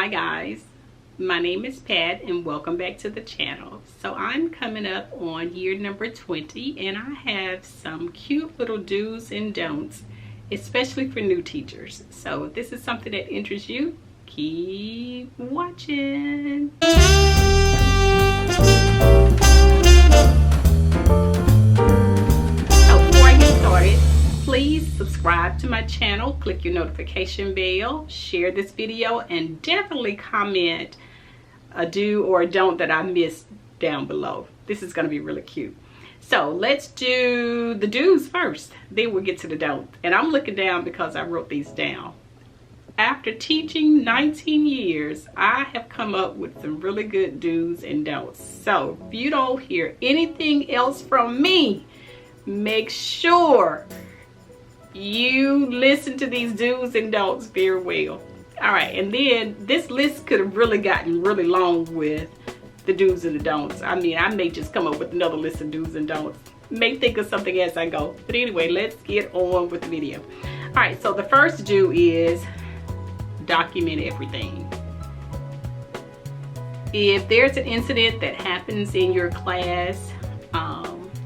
Hi guys, my name is Pat and welcome back to the channel. So I'm coming up on year number 20 and I have some cute little do's and don'ts, especially for new teachers. So if this is something that interests you, keep watching. Please subscribe to my channel, click your notification bell, share this video, and definitely comment a do or a don't that I missed down below. This is going to be really cute. So let's do the do's first, then we'll get to the don't. And I'm looking down because I wrote these down. After teaching 19 years, I have come up with some really good do's and don'ts. So if you don't hear anything else from me, make sure you listen to these do's and don'ts very well. All right, and then this list could have really gotten really long with the do's and the don'ts. I mean, I may just come up with another list of do's and don'ts. May think of something as I go. But anyway, let's get on with the video. All right, so the first do is document everything. If there's an incident that happens in your class,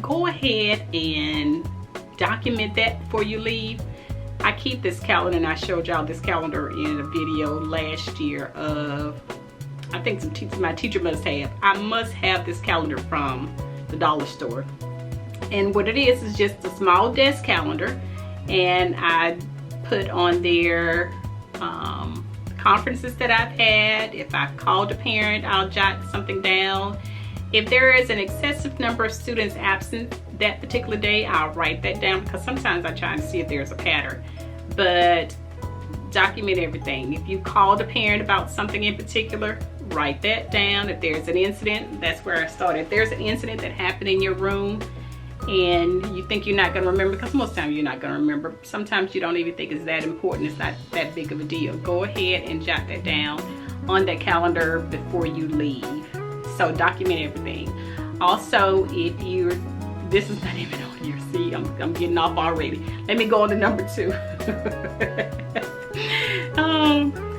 go ahead and document that before you leave. I keep this calendar, and I showed y'all this calendar in a video last year of, I think my teacher must have. I must have this calendar from the dollar store. And what it is just a small desk calendar, and I put on there conferences that I've had. If I've called a parent, I'll jot something down. If there is an excessive number of students absent that particular day, I'll write that down because sometimes I try to see if there's a pattern. But document everything. If you called a parent about something in particular, write that down. If there's an incident, that's where I started. If there's an incident that happened in your room and you think you're not going to remember, because most times you're not going to remember. Sometimes you don't even think it's that important. It's not that big of a deal. Go ahead and jot that down on that calendar before you leave. So document everything. Also, if you're, this is not even on here. See, I'm getting off already. Let me go on to number 2.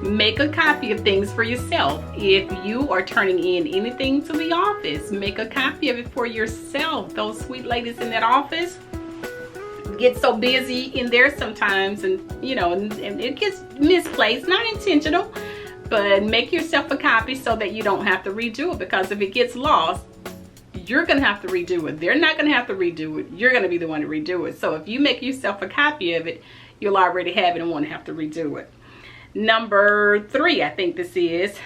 Make a copy of things for yourself. If you are turning in anything to the office, make a copy of it for yourself. Those sweet ladies in that office get so busy in there sometimes, and you know, and it gets misplaced, not intentional. But make yourself a copy so that you don't have to redo it, because if it gets lost, you're going to have to redo it. They're not going to have to redo it. You're going to be the one to redo it. So if you make yourself a copy of it, you'll already have it and won't have to redo it. Number 3, I think this is,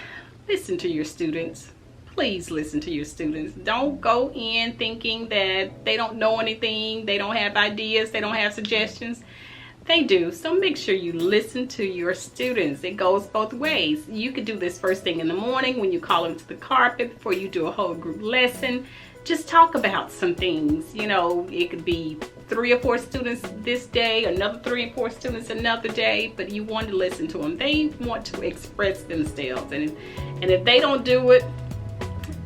listen to your students. Please listen to your students. Don't go in thinking that they don't know anything, they don't have ideas, they don't have suggestions. They do. So make sure you listen to your students. It goes both ways. You could do this first thing in the morning when you call them to the carpet before you do a whole group lesson. Just talk about some things. You know, it could be 3 or 4 students this day, another 3 or 4 students another day, but you want to listen to them. They want to express themselves, and if they don't do it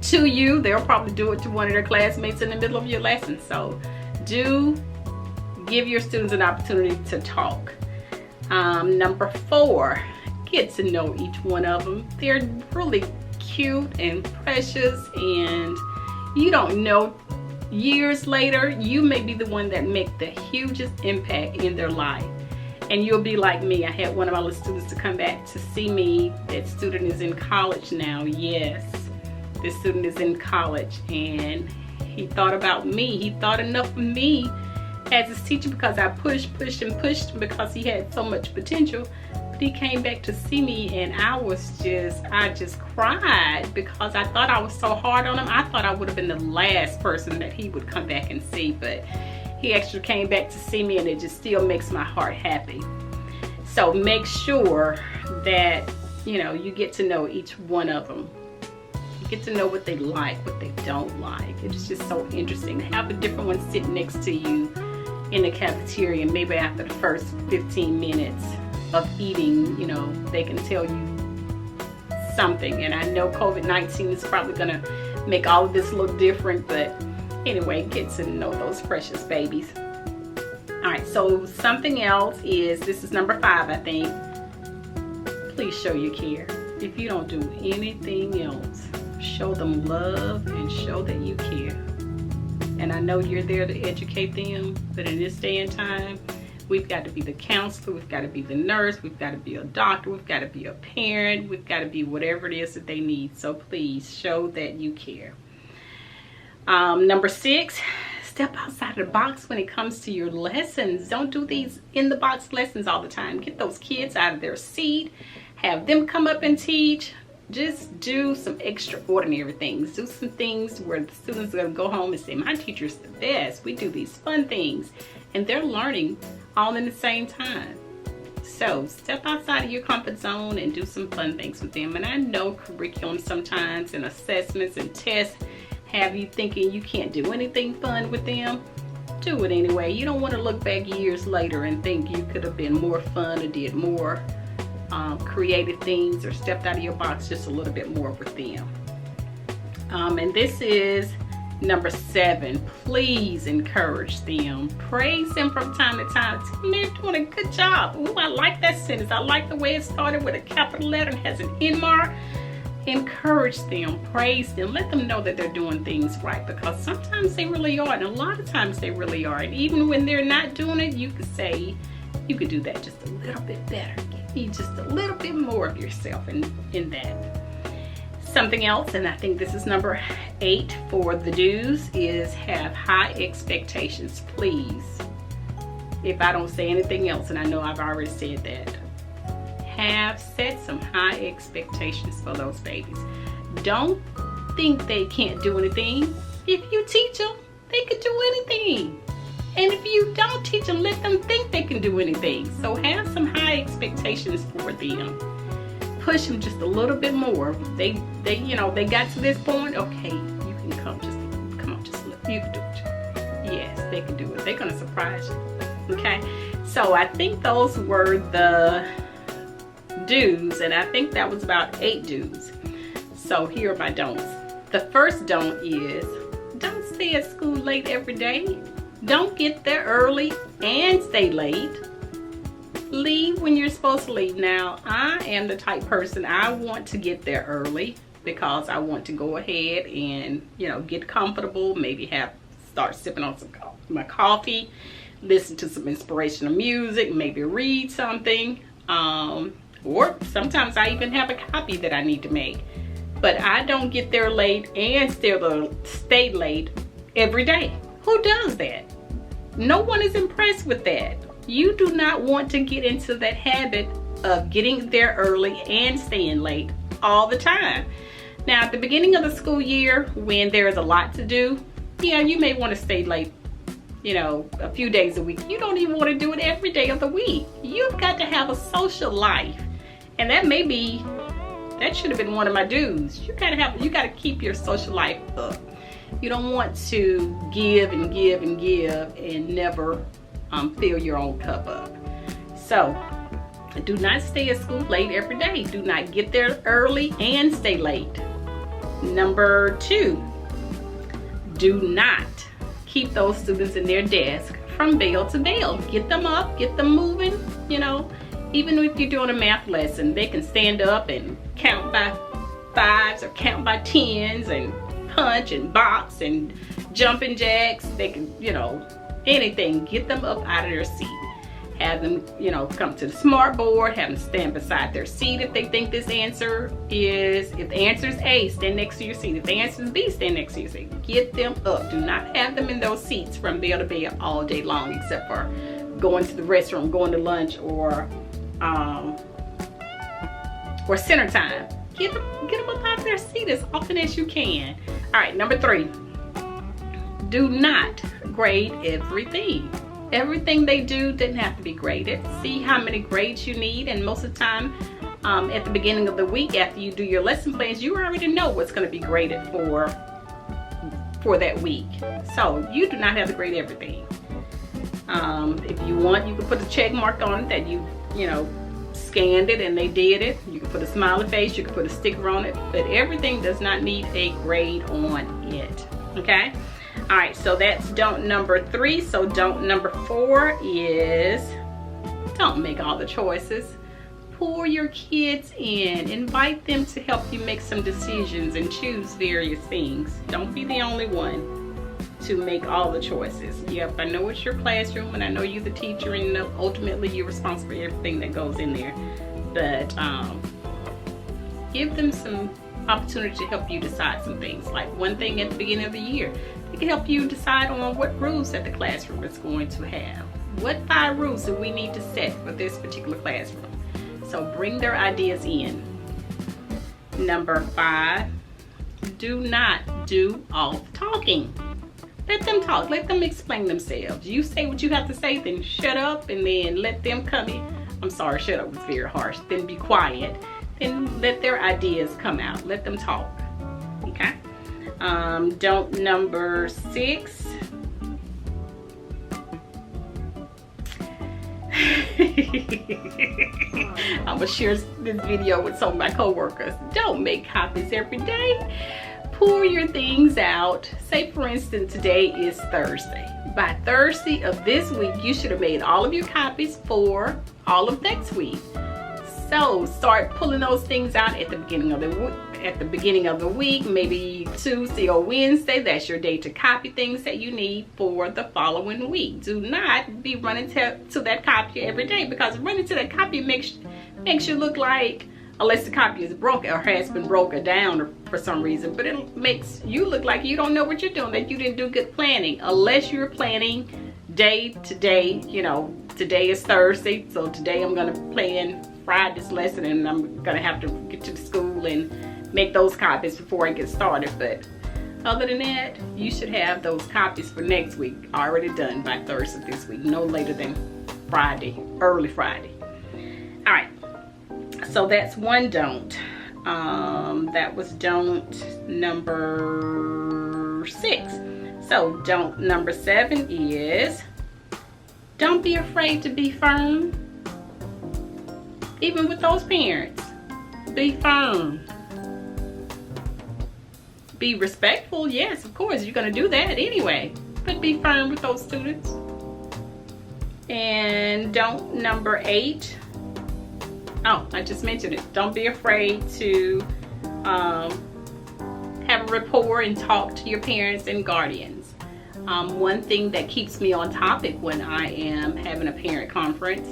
to you, they'll probably do it to one of their classmates in the middle of your lesson. So give your students an opportunity to talk. Number 4, get to know each one of them. They're really cute and precious, and you don't know, years later, you may be the one that make the hugest impact in their life. And you'll be like me. I had one of my little students to come back to see me. That student is in college now. Yes, this student is in college, and he thought about me. He thought enough of me as his teacher, because I pushed him because he had so much potential. But he came back to see me, and I just cried because I thought I was so hard on him. I thought I would have been the last person that he would come back and see, but he actually came back to see me, and it just still makes my heart happy. So make sure that, you know, you get to know each one of them. You get to know what they like, what they don't like. It's just so interesting to have a different one sit next to you in the cafeteria, and maybe after the first 15 minutes of eating, you know, they can tell you something. And I know COVID-19 is probably gonna make all of this look different, but anyway, get to know those precious babies. All right, so something else is, this is number 5, I think. Please show your care. if you don't do anything else, show them love and show that you care. And I know you're there to educate them, but in this day and time, we've got to be the counselor, we've got to be the nurse, we've got to be a doctor, we've got to be a parent, we've got to be whatever it is that they need. So please show that you care. Number 6, step outside of the box when it comes to your lessons. Don't do these in the box lessons all the time. Get those kids out of their seat, have them come up and teach. Just do some extraordinary things. Do some things where the students are going to go home and say, my teacher's the best. We do these fun things. And they're learning all in the same time. So step outside of your comfort zone and do some fun things with them. And I know curriculum sometimes and assessments and tests have you thinking you can't do anything fun with them. Do it anyway. You don't want to look back years later and think you could have been more fun or did more creative things or stepped out of your box just a little bit more with them. And this is number 7. Please encourage them. Praise them from time to time. Tell them they're doing a good job. Ooh, I like that sentence. I like the way it started with a capital letter and has an N mark. Encourage them. Praise them. Let them know that they're doing things right, because sometimes they really are, and a lot of times they really are. And even when they're not doing it, you could say, you could do that just a little bit better. Give me just a little bit more of yourself in that. Something else, and I think this is number 8 for the do's, is have high expectations, please. If I don't say anything else, and I know I've already said that, set some high expectations for those babies. Don't think they can't do anything. If you teach them, they could do anything. And if you don't teach them, let them think they can do anything. So have some high expectations for them. Push them just a little bit more. They got to this point. Okay, you can come on, just you can do it. Yes, they can do it. They're gonna surprise you. Okay, so I think those were the do's, and I think that was about 8 do's. So here are my don'ts. The first don't is, don't stay at school late every day. Don't get there early and stay late. Leave when you're supposed to leave. Now, I am the type person, I want to get there early because I want to go ahead and, get comfortable, maybe start sipping on my coffee, listen to some inspirational music, maybe read something, or sometimes I even have a copy that I need to make. But I don't get there late and still stay late every day. Who does that? No one is impressed with that. You do not want to get into that habit of getting there early and staying late all the time. Now, at the beginning of the school year, when there is a lot to do, you may want to stay late, a few days a week. You don't even want to do it every day of the week. You've got to have a social life. And that should have been one of my do's. You gotta keep your social life up. You don't want to give and give and give and never fill your own cup up. So do not stay at school late every day. Do not get there early and stay late. Number 2, do not keep those students in their desk from bell to bell. Get them up, get them moving. Even if you're doing a math lesson, they can stand up and count by 5s or count by 10s and punch and box and jumping jacks. They can, anything. Get them up out of their seat. Have them, come to the smart board. Have them stand beside their seat if they think this answer is, if the answer is A, stand next to your seat. If the answer is B, stand next to your seat. Get them up. Do not have them in those seats from bell to bell all day long, except for going to the restroom, going to lunch, or center time. Get them up out of their seat as often as you can. All right, number 3, do not grade everything. Everything they do didn't have to be graded. See how many grades you need, and most of the time at the beginning of the week after you do your lesson plans, you already know what's going to be graded for that week. So you do not have to grade everything. If you want, you can put a check mark on it that you scanned it and they did it. You can put a smiley face, you can put a sticker on it, but everything does not need a grade on it. Okay? All right, so that's don't number 3. So don't number 4 is, don't make all the choices. Pull your kids in, invite them to help you make some decisions and choose various things. Don't be the only one to make all the choices. Yep, I know it's your classroom and I know you're the teacher and ultimately you're responsible for everything that goes in there. But give them some opportunity to help you decide some things. Like one thing at the beginning of the year, they can help you decide on what rules that the classroom is going to have. What 5 rules do we need to set for this particular classroom? So bring their ideas in. Number 5, do not do all the talking. Let them talk, let them explain themselves. You say what you have to say, then shut up and then let them come in. I'm sorry, shut up was very harsh. Then be quiet. Then let their ideas come out. Let them talk, okay? Don't number 6. I'm gonna share this video with some of my coworkers. Don't make copies every day. Pull your things out. Say for instance, today is Thursday. By Thursday of this week, you should have made all of your copies for all of next week. So start pulling those things out at the beginning of the week, maybe Tuesday or Wednesday. That's your day to copy things that you need for the following week. Do not be running to that copy every day, because running to that copy makes you look like, unless the copy is broken or has been broken down for some reason, but it makes you look like you don't know what you're doing, that you didn't do good planning, unless you're planning day to day. You know, today is Thursday, so today I'm gonna plan Friday's lesson and I'm gonna have to get to the school and make those copies before I get started. But other than that, you should have those copies for next week already done by Thursday this week, no later than Friday, early Friday. All right, so that's one don't. That was don't number 6. So don't number 7 is, don't be afraid to be firm. Even with those parents, be firm. Be respectful, yes, of course, you're gonna do that anyway, but be firm with those students. And don't number 8, oh, I just mentioned it. Don't be afraid to have a rapport and talk to your parents and guardians. One thing that keeps me on topic when I am having a parent conference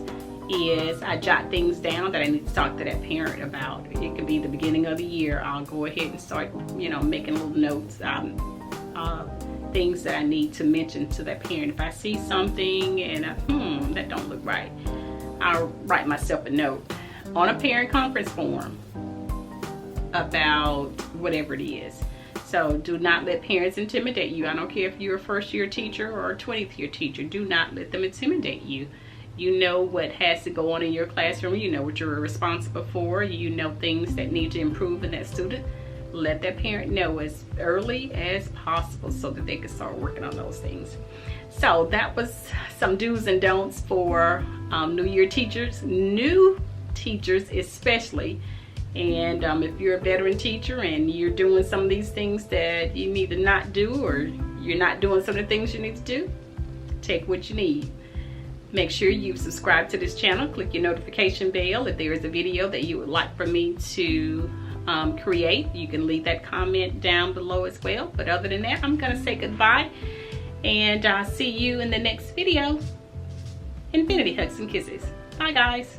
is I jot things down that I need to talk to that parent about. It could be the beginning of the year. I'll go ahead and start, making little notes, things that I need to mention to that parent. If I see something and that don't look right, I'll write myself a note on a parent conference form about whatever it is. So do not let parents intimidate you. I don't care if you're a first-year teacher or a 20th year teacher. Do not let them intimidate you. You know what has to go on in your classroom. You know what you're responsible for. You know things that need to improve in that student. Let that parent know as early as possible so that they can start working on those things. So that was some do's and don'ts for new year teachers, new teachers especially. And if you're a veteran teacher and you're doing some of these things that you need to not do, or you're not doing some of the things you need to do, take what you need. Make sure you subscribe to this channel. Click your notification bell. If there is a video that you would like for me to create, you can leave that comment down below as well. But other than that, I'm gonna say goodbye, and I'll see you in the next video. Infinity hugs and kisses. Bye guys.